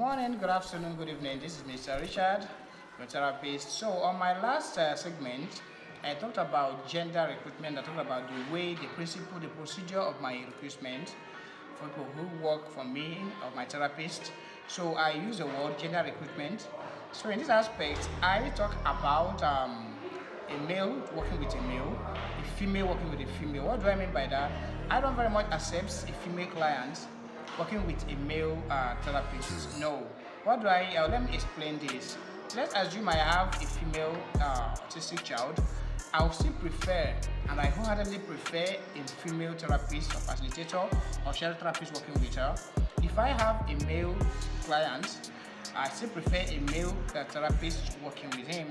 Morning, good afternoon, good evening. This is Mr. Richard, your therapist. So, on my last segment, I talked about gender recruitment. I talked about the way, the principle, the procedure of my recruitment for people who work for me or my therapist. So, I use the word gender recruitment. So, in this aspect, I talk about a male working with a male, a female working with a female. What do I mean by that? I don't very much accept a female client working with a male therapist. No. What do I? Let me explain this. Let's assume I have a female autistic child. I would still prefer, and I wholeheartedly prefer, a female therapist or facilitator or shared therapist working with her. If I have a male client, I still prefer a male therapist working with him.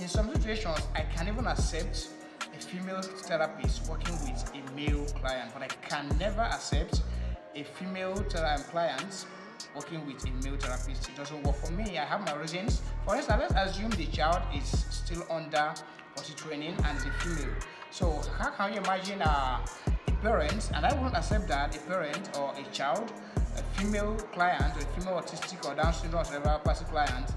In some situations, I can even accept a female therapist working with a male client, but I can never accept a female client working with a male therapist. It doesn't work for me. I have my reasons. For instance, let's assume the child is still under potty training and is a female. So how can you imagine a parent, and I wouldn't accept that, a parent or a child, a female client or a female autistic or Down syndrome or cerebral palsy client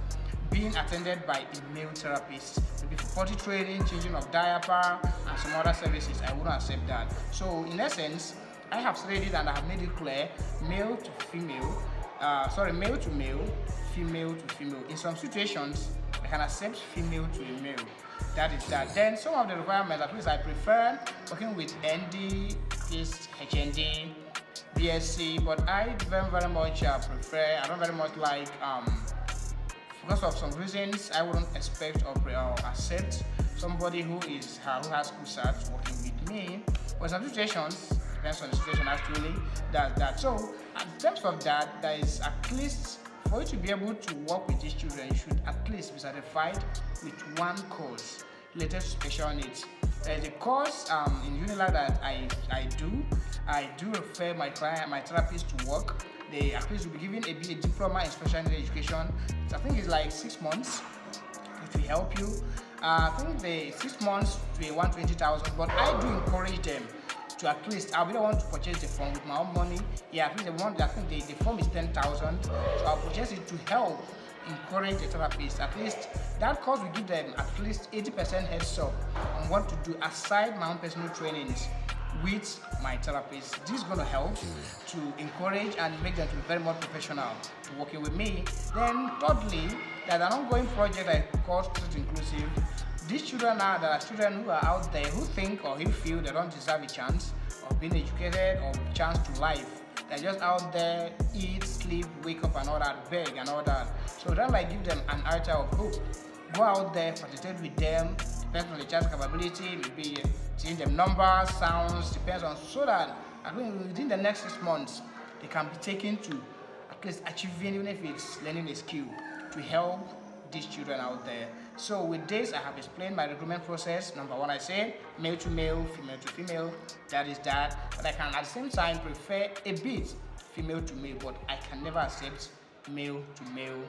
being attended by a male therapist, maybe for potty training, changing of diaper, and some other services. I wouldn't accept that. So in essence, I have said it and I have made it clear: male to female, male to male, female to female. In some situations, I can accept female to a male. That is that. Then some of the requirements, at least I prefer working with ND, HND, BSc, but I very much prefer. I don't very much like because of some reasons I wouldn't expect or accept somebody who has school certs working with me. But some situations, depends on the situation actually, that. So in terms of that, there is at least, for you to be able to work with these children, you should at least be certified with one course related to special needs. There is a course in Unilag that I do refer my therapist to work. They at least will be given a diploma in special needs education. I think it's like 6 months. It will help you. I think the 6 months to 120,000, but I do encourage them to at least, I really want to purchase the form with my own money. Yeah, at least I think the form is 10,000, so I'll purchase it to help encourage the therapist. At least that course will give them at least 80% heads up on what to do aside my own personal trainings with my therapist. This is going to help to encourage and make them to be very more professional to working with me. Then thirdly, there's an ongoing project I call Street Inclusive. These children there are children who are out there who think or who feel they don't deserve a chance of being educated or a chance to life. They're just out there, eat, sleep, wake up and all that, beg and all that. So don't like give them an iota of hope. Go out there, facilitate with them, depends on the child's capability, maybe teaching them numbers, sounds, depends on, so that I think within the next 6 months, they can be taken to at least achieving, even if it's learning a skill, to help these children out there. So with this, I have explained my recruitment process. Number one, I said male to male, female to female. That is that. But I can at the same time prefer a bit female to male, but I can never accept male to male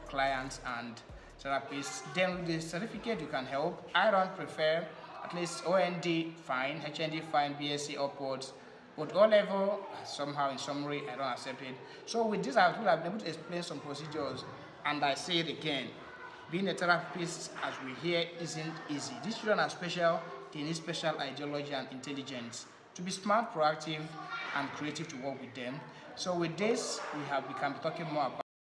clients and therapists. Then with the certificate, you can help. I don't prefer, at least OND fine, HND fine, BSc upwards. But O level, somehow in summary, I don't accept it. So with this, I've been able to explain some procedures, and I say it again. Being a therapist, as we hear, isn't easy. These children are special. They need special ideology and intelligence to be smart, proactive, and creative to work with them. So with this, we can be talking more about